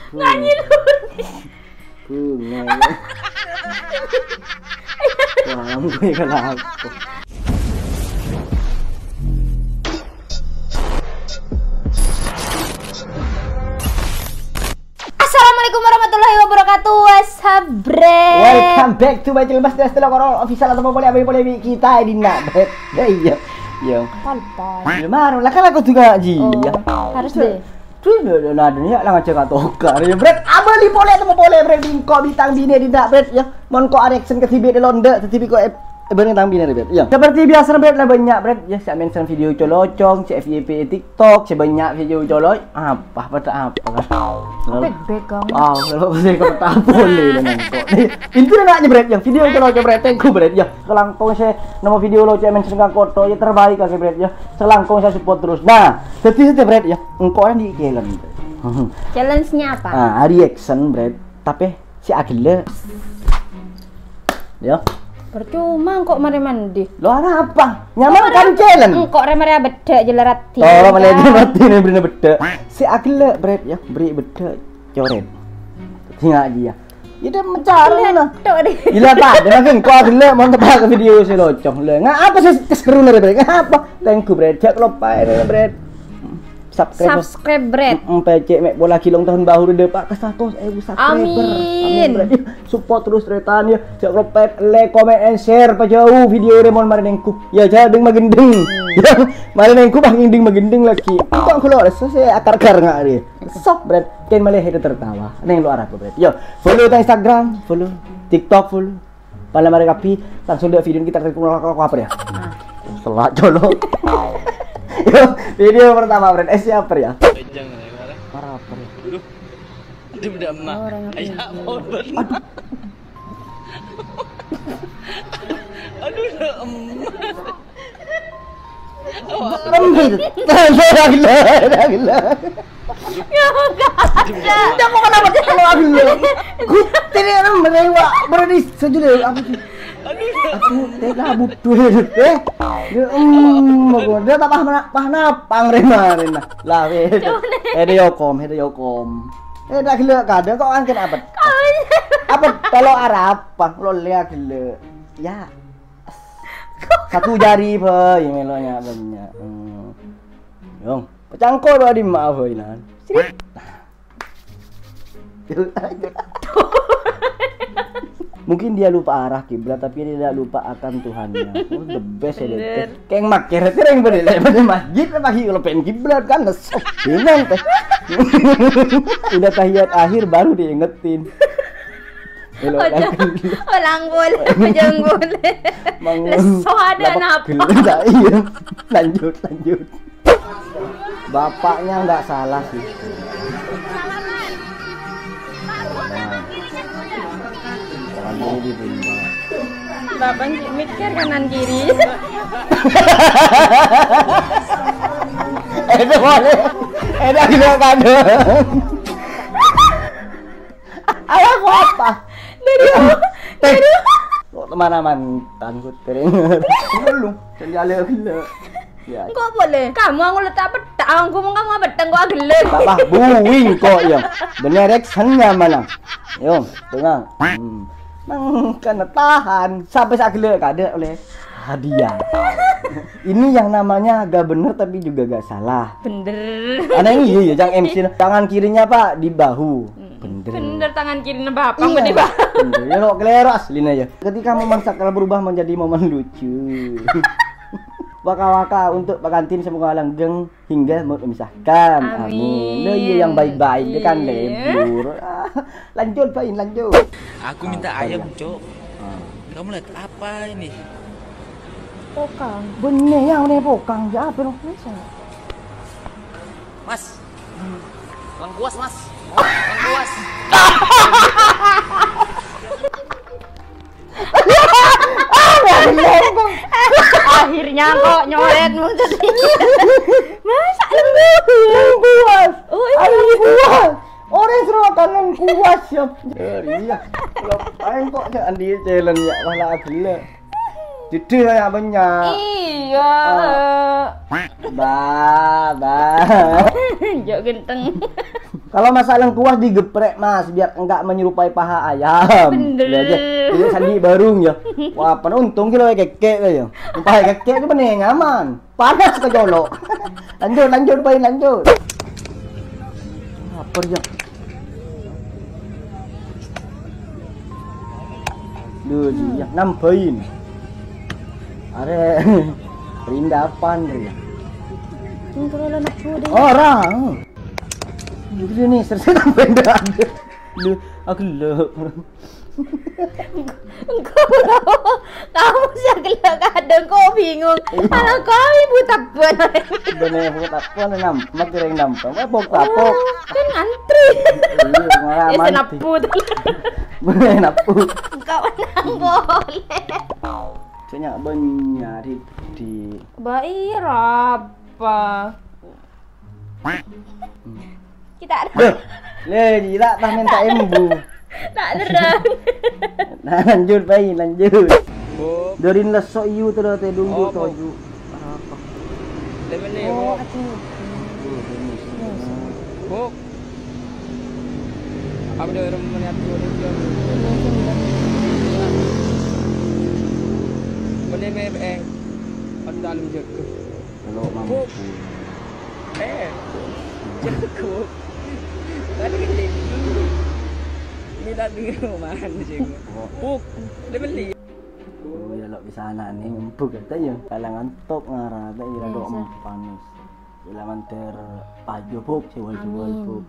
Nyanyi dulu. Kalam gue kalam. Assalamualaikum warahmatullahi wabarakatuh. Wasabre. Welcome back to my channel Mas Destelo Korol official atau boleh kita ini nak bet. Iya. Iya. Pal-pal. Gimana? Lah kan aku juga ji. Harus deh. Tuh nah dunia lah ngajak atokar ya bret. Abali boleh atau boleh bret bingko bitang bine tidak bret ya. Mon ko action ke tibi de londe tetapi ko bener tang bine bret. Ya. Seperti biasa bret lah banyak bret ya saya mention video colocong, FYP TikTok, sebanyak video colok apa kan. Bek-bek kamu. Kalau saya kata boleh dengan kok. Intinya nak bret yang video colocong bret tengku bret ya. Selangkong saya nama video lo saya mention kan koto ya terbaik lah bret ya. Selangkong saya support terus. Nah, setiap bret ya. Engkau orang di challenge. Challenge-nya apa? Reaction bret. Tapi si Agile. Ya. Percuma kok mari mandi. Lo apa? Nyaman kan challenge. Kok remare bedek jelarat. Oh, malah mati nih bener bedek. Si Agile bret ya, beri bedek coret. Tinggal dia. Dia mencari lah. Gila pak, dia makin kau Agile mau tebak video si locong. Lah, apa sih keseru nih bret? Apa? Thank you bret. Jak lupa ya bret. Subscribe bret. PC mek bola kilong tahun baru de pak ke 100.000 subscriber. Amin bret. Support terus retan ya. Jak lupa like, comment and share pa jauh video remon marinengku. Ya jadeng magendeng. Ya marinengku bang inding magendeng lagi. Kok kalau saya akar-akar enggak dia. Sok bret. Ken malah itu tertawa. Neng lu arah bret. Yo, follow ta Instagram, follow TikTok, follow. Pala mari kapi langsung dek video kita apa ya? Selak colok. Yo, video pertama bret. Siapa ya? Jangan ya. Para apa ya? Aduh. Dia udah emak. Ayah korban. Aduh, udah emak. Gila. Dia mau kenapa dia kalau Agile? Gutin orang merewa berani sejujurnya apa sih? Aku tega butuh dia tak pah napang rena lah ada yokom dah gila kada kok angkat apa kalau Arab apa lo lihat gila ya satu jari apa yang melonya banyak yong pecangkor di maaf inan mungkin dia lupa arah kiblat tapi dia tidak lupa akan Tuhannya. Oh, the best ya deh. Kayak makir yang berdiri pada masjid pagi kalau pengen kiblat kan nesok. Bingung teh. Udah tahiyat akhir baru diingetin. Ulang boleh, jangan boleh. Leso ada napa? Iya. Lanjut. Bapaknya nggak salah sih. Bapak mikir kanan kiri. Itu boleh. Ada gila kado. Ayah kok apa? Dari kok teman mantan ku tering. Belum. Jadi gila. Ya. Kok boleh? Kamu aku letak petak, aku mau kamu petang kok Agile. Bapak buing kok ya. Bener actionnya mana? Yo, tenang. Kena tahan sampai Agile kada oleh hadiah. Ini yang namanya agak bener tapi juga gak salah. Bener. Ada yang iya jangan MC tangan kirinya pak di bahu. Bener tangan kirinya bapak di bahu. Bener ya kok kelero aslinya ya. Ketika momen sakral berubah menjadi momen lucu. Waka-waka untuk pengantin semoga langgeng hingga memisahkan. Amin. Lo iya yang baik-baik dia kan lebur. Lanjut Pain, lanjut. Aku minta ayam, Cok. Kamu lihat apa ini? Pokang. Bener yang ini pokang ya apa dong? Mas. Lengkuas, Mas. Lengkuas. Akhirnya kok nyoretmu tadi. Masa lengkuas. Oh iya lengkuas. Orang serotan lengkuas ya. Iya. Ngapain kok jangan di challenge ya malah Agile. Jadi banyak banyak. Iya. Ba. Jok genteng. Kalau masak lengkuas digeprek Mas biar enggak menyerupai paha ayam. Bener. Ya aja. Ini sandi barung ya. Wah, untung kilo kekek ya. Paha kekek itu bener nyaman. Panas kejolok. lanjut bayi lanjut. Apa ya? Duh, dia nambahin. Are perindapan dia. Ini kalau nak deh. Orang. Ini nih, selesai tambahin dah ada. Lu, aku lep. Kamu sih gelak kadang kau bingung. Kalau kau ibu takut. Bener buat apa nampak kira nampak. Apa tapok? Kan ngantri. Iya, ngara mati. Senaput. Bener napuk. Kau menang boleh. Banyak banyak di Baik apa? Kita ada. Le, gila tak minta embu. Tak terang. Nah, lanjut bayi, lanjut. Buk, Dari lesok iu tu dah tedunggu Oh, toju. level ni, Oh, buk. aduh. Buk. Apa dia orang meniatu dia? Boleh me Ada dalam jaga. Kalau mampu. Jaga. Tadi kali. Ni dah dengar mana jaga. Buk, level ni. Oh, ya lo bisa anak ni mampu kata ya. Kalangan top ngarah tak ira dok panis. Ilaman ter paju puk cewal puk.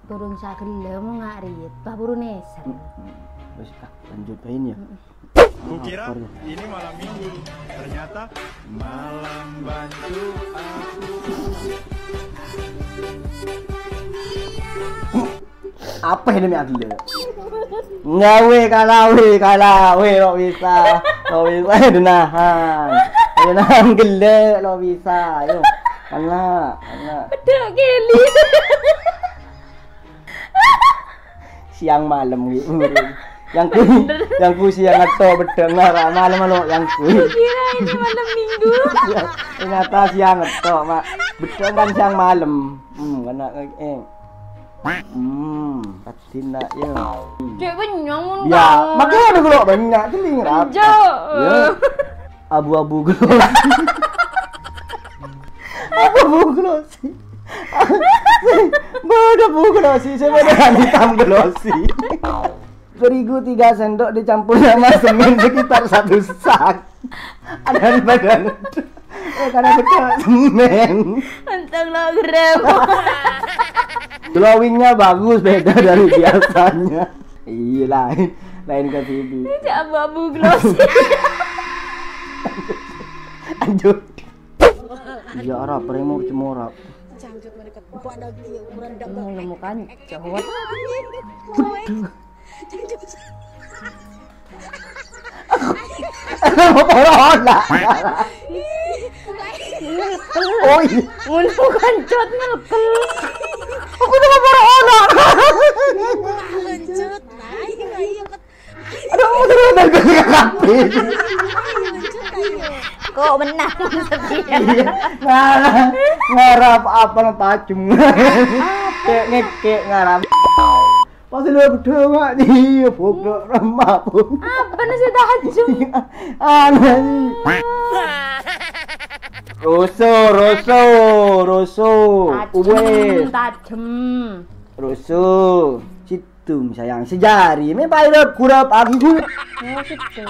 Burung sagel mau ngarit. Bah burung neser. Wes lanjut bayin ya. Kukira ini malam minggu, ternyata malam bantu aku. Apa ini mi adil? Ngawe kalawe lo bisa denahan. Denahan gele lo bisa. Yo. Kana. Pedek geli. Siang malam gitu. Yang ku siang atau bedeng nara malam lo yang ku. Kira ini malam minggu. Ternyata siang atau mak bedeng kan siang malam. Kena patin nak ya. Cek benyong Ya, makanya ada gelok banyak keling rap. Jo. Ya. Abu-abu glossy. Abu-abu glossy. Abu glossy, saya dengan hitam glossy. Terigu 3 sendok dicampur sama semen sekitar 1 sak. Ada di badan. Karena betul semen. Antang lo gram. Glowingnya bagus, beda dari biasanya. Iya lain ke TV. Cek abu-abu glossy. Lanjut. Iya arah premur cemorap. Menemukan cowok. Corona. Oh iya. Menemukan cowok melkel. Aku tuh corona. Aduh, udah kapi. Kok menang setia. Ngarap apa pacung. Kayak ngekek ngarap. Pasti lu berdua mak dia bodoh remah pun. Apa nasi tajam? Aneh. Roso. Uwes. Tajam. Roso. Situm sayang sejari. Me bayar kurap aku. Oh situ.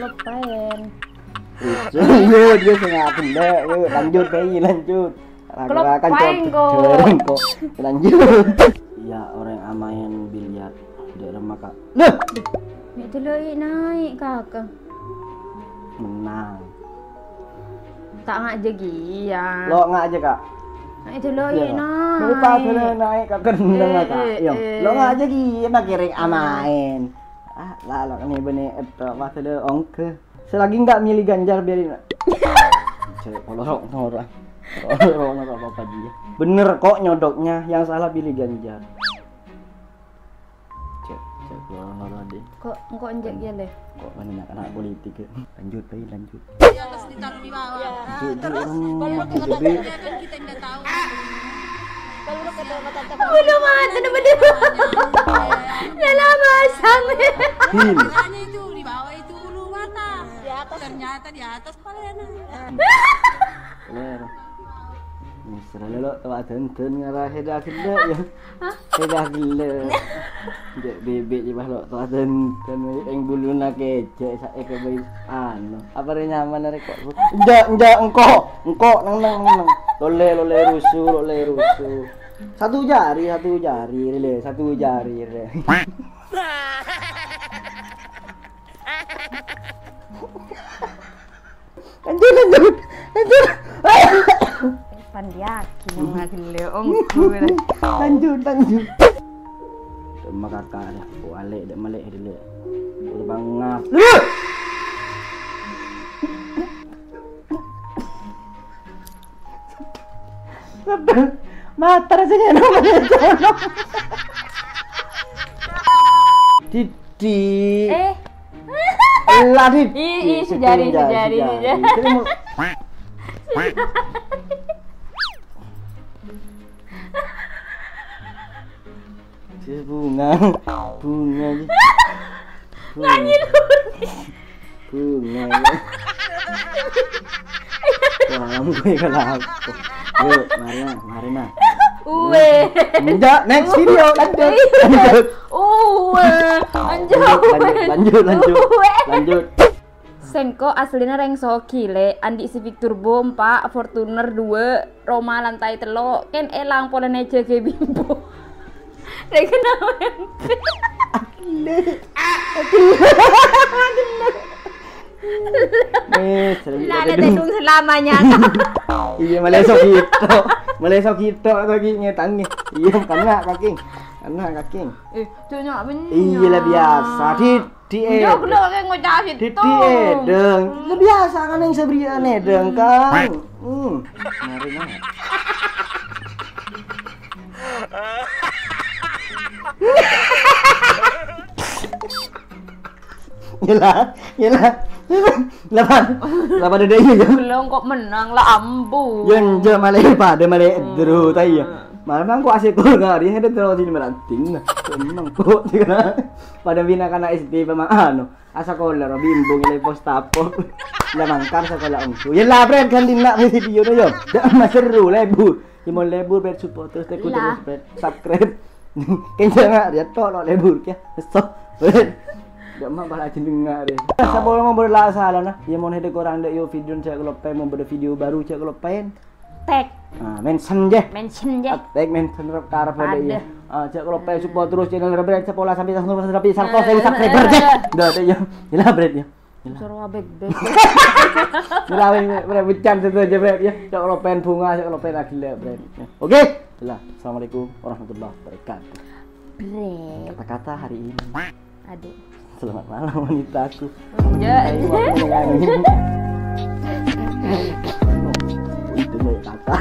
Lepain. Yo dia sengaja benda. Lanjut bayi lanjut. Kelopain kok. Lanjut. Ya orang yang main biliar di rumah kak. Nah, Nek delok naik kakak. menang. Tak ngak jegi ya. Lo nggak aja kak? Nek delok Iya. naik. Lupa sudah naik kak kendeng kak. Yo, lo nggak aja gini kiring amain. Lalu ini benih itu masa ada ongke. Selagi nggak milih Ganjar biarin. Cek kalau orang. Orang apa dia. Bener kok nyodoknya, yang salah pilih Ganjar. Cek orang deh. Kok engkau injek ya le? Kok banyak anak politik ya. Lanjut bayi lanjut. Terus ditaruh di bawah. Lanjut Terus orang kalau gede. kan kita nggak tahu. Bodoh mata udah bener. Dalam masang. Hil. Makanya itu di bawah itu ulu mata. Di atas ternyata di atas palena. Lero. Misra lo tawa tenten ngarah hedah gede ya. Hedah gede. Dek bebek je bah lo tawa tenten eng buluna kece sak ke bayi anu. Apa re nyaman rek kok. Enjak engko nang. Lole rusuh. Satu jari le. Lanjut. Pandiaki nang gele ongku. Lanjut. Tema kakak dah. Walik dak malik dulu. Udah bangap. Mata rasanya nama. Didi. Lah Didi. Sejari. Bunga. Nyanyi Bunga. Wah, gue kalah. Yuk, mari nah. Uwe. Enggak, next video lanjut. Lanjut. Senko aslinya rengso kile, Andi Civic Turbo 4, Fortuner 2, Roma lantai telo, ken elang polene JG Bimbo. Rek kenapa? Lala tedung selamanya. Iya, Malaysia kita lagi ngetangnya. Iya, karena kaking. Itu nyak bener. Iya lah biasa. Di Jauh lo kayak ngocah itu. Di edeng. Lah biasa kan yang sebrian edeng kan. Mari nah. Yelah. Lapan ada iya ya. Belum kok menang lah ambu. Yang malay pada malay dru tay ya. Malam aku asik kok ngari ada terus ini meranting. Menang kok sih pada bina kana SD pamano. Asa kola ro bimbong ile postapo. Lamangkar sekolah ongku. Yelah friend kan dina video no yo. Dak maseru lebur. Imon lebur bet support terus teku terus subscribe. Kencang ya tok lo lebur ya. Stop. Dak mah bala jenengan deh. Sabol mau berla salah nah. Ya mon hede korang dak yo video cek kalau pengen mau ber video baru cek kalau pengen. Tag. Mention je. Tag mention karep ade ya. Cek kalau pengen support terus channel Rebret sepola sampai 100 subscriber je. Dah teh yo. Yelah Bret ya. Suruh beg-beg. Yelah bercan itu aja Bret ya. Cek kalau pengen bunga cek kalau pengen lagi Bret. Oke. Yelah. Assalamualaikum warahmatullahi wabarakatuh. Bret. Kata-kata hari ini. Aduh. Selamat malam wanitaku. Ya. Itu kakak.